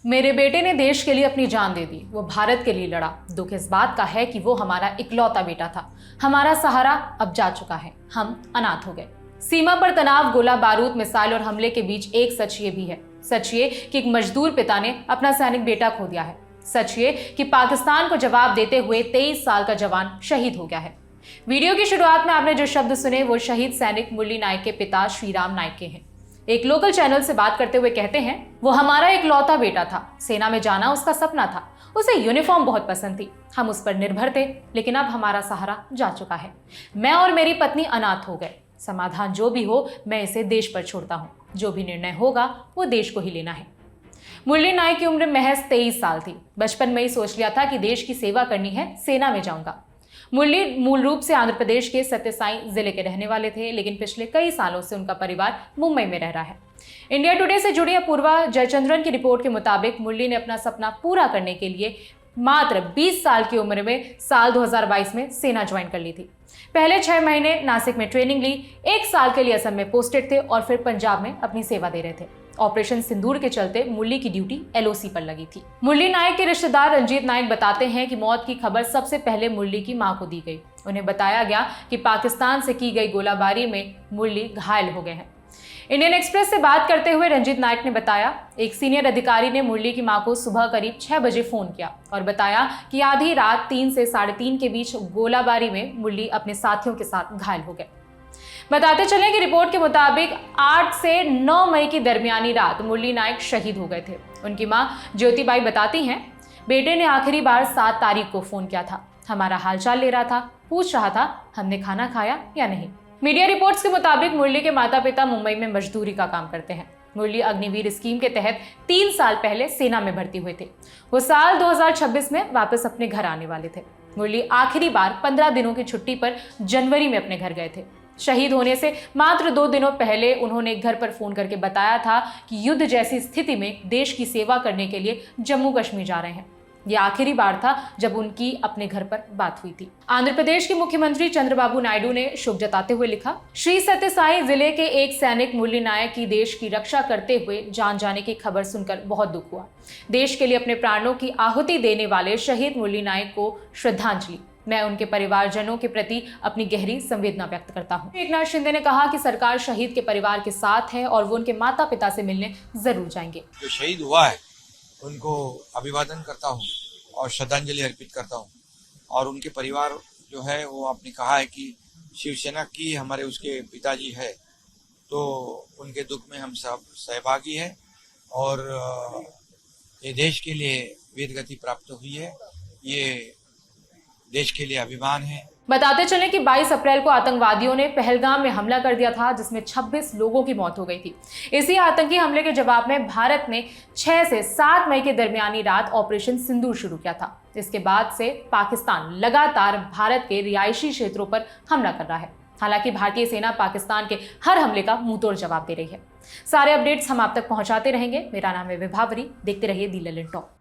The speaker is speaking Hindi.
मेरे बेटे ने देश के लिए अपनी जान दे दी, वो भारत के लिए लड़ा। दुख इस बात का है कि वो हमारा इकलौता बेटा था। हमारा सहारा अब जा चुका है, हम अनाथ हो गए। सीमा पर तनाव, गोला बारूद, मिसाइल और हमले के बीच एक सच ये भी है। सच ये कि एक मजदूर पिता ने अपना सैनिक बेटा खो दिया है। सच ये कि पाकिस्तान को जवाब देते हुए 23 साल का जवान शहीद हो गया है। वीडियो की शुरुआत में आपने जो शब्द सुने वो शहीद सैनिक मुरली नायक के पिता श्रीराम नायक के हैं। एक लोकल चैनल से बात करते हुए कहते हैं, वो हमारा इकलौता बेटा था। सेना में जाना उसका सपना था। उसे यूनिफॉर्म बहुत पसंद थी। हम उस पर निर्भर थे, लेकिन अब हमारा सहारा जा चुका है। मैं और मेरी पत्नी अनाथ हो गए। समाधान जो भी हो, मैं इसे देश पर छोड़ता हूँ। जो भी निर्णय होगा वो देश को ही लेना है। मुरली नायक की उम्र महज 23 साल थी। बचपन में ही सोच लिया था कि देश की सेवा करनी है, सेना में जाऊंगा। मुरली मूल रूप से आंध्र प्रदेश के सत्यसाई जिले के रहने वाले थे, लेकिन पिछले कई सालों से उनका परिवार मुंबई में रह रहा है। इंडिया टुडे से जुड़ी अपूर्वा जयचंद्रन की रिपोर्ट के मुताबिक मुरली ने अपना सपना पूरा करने के लिए मात्र 20 साल की उम्र में साल 2022 में सेना ज्वाइन कर ली थी। पहले 6 महीने नासिक में ट्रेनिंग ली, 1 साल के लिए असम में पोस्टेड थे और फिर पंजाब में अपनी सेवा दे रहे थे। ऑपरेशन सिंदूर के चलते मुरली की ड्यूटी एलओसी पर लगी थी। मुरली नायक के रिश्तेदार रंजीत नायक बताते हैं कि मौत की खबर सबसे पहले मुरली की मां को दी गई। उन्हें बताया गया कि पाकिस्तान से की गई गोलाबारी में मुरली घायल हो गए हैं। इंडियन एक्सप्रेस से बात करते हुए रंजीत नायक ने बताया, एक सीनियर अधिकारी ने मुरली की मां को सुबह करीब 6 बजे फोन किया और बताया कि आधी रात 3 से 3:30 के बीच गोलाबारी में मुरली अपने साथियों के साथ घायल हो गए। बताते चलें कि रिपोर्ट के मुताबिक 8 से 9 मई की दरमियानी रात मुरली नायक शहीद हो गए थे। उनकी मां ज्योतिबाई बताती हैं, बेटे ने आखिरी बार 7 तारीख को फोन किया था। हमारा हालचाल ले रहा था, पूछ रहा था हमने खाना खाया या नहीं। मीडिया रिपोर्ट्स के मुताबिक मुरली के माता पिता मुंबई में मजदूरी का काम करते हैं। मुरली अग्निवीर स्कीम के तहत 3 साल पहले सेना में भर्ती हुए थे। वो साल 2026 में वापस अपने घर आने वाले थे। मुरली आखिरी बार 15 दिनों की छुट्टी पर जनवरी में अपने घर गए थे। शहीद होने से मात्र 2 दिनों पहले उन्होंने घर पर फोन करके बताया था कि युद्ध जैसी स्थिति में देश की सेवा करने के लिए जम्मू कश्मीर जा रहे हैं। यह आखिरी बार था जब उनकी अपने घर पर बात हुई थी। आंध्र प्रदेश के मुख्यमंत्री चंद्रबाबू नायडू ने शोक जताते हुए लिखा, श्री सत्यसाई जिले के एक सैनिक मुरली नायक की देश की रक्षा करते हुए जान जाने की खबर सुनकर बहुत दुख हुआ। देश के लिए अपने प्राणों की आहुति देने वाले शहीद मुरली नायक को श्रद्धांजलि। मैं उनके परिवारजनों के प्रति अपनी गहरी संवेदना व्यक्त करता हूं। एकनाथ शिंदे ने कहा कि सरकार शहीद के परिवार के साथ है और वो उनके माता पिता से मिलने जरूर जाएंगे। जो शहीद हुआ है उनको अभिवादन करता हूं और श्रद्धांजलि अर्पित करता हूं। और उनके परिवार जो है वो आपने कहा है कि शिवसेना की हमारे उसके पिताजी है, तो उनके दुख में हम सब सहभागी हैं और ये देश के लिए वीर गति प्राप्त हुई है, ये देश के लिए अभिमान है। बताते चलें कि 22 अप्रैल को आतंकवादियों ने पहलगाम में हमला कर दिया था, जिसमें 26 लोगों की मौत हो गई थी। इसी आतंकी हमले के जवाब में भारत ने 6 से 7 मई के दरमियानी रात ऑपरेशन सिंदूर शुरू किया था। इसके बाद से पाकिस्तान लगातार भारत के रिहायशी क्षेत्रों पर हमला कर रहा है। हालांकि भारतीय सेना पाकिस्तान के हर हमले का मुंहतोड़ जवाब दे रही है। सारे अपडेट्स हम आप तक पहुंचाते रहेंगे। मेरा नाम है विभावरी। देखते रहिए दी ललन टॉक।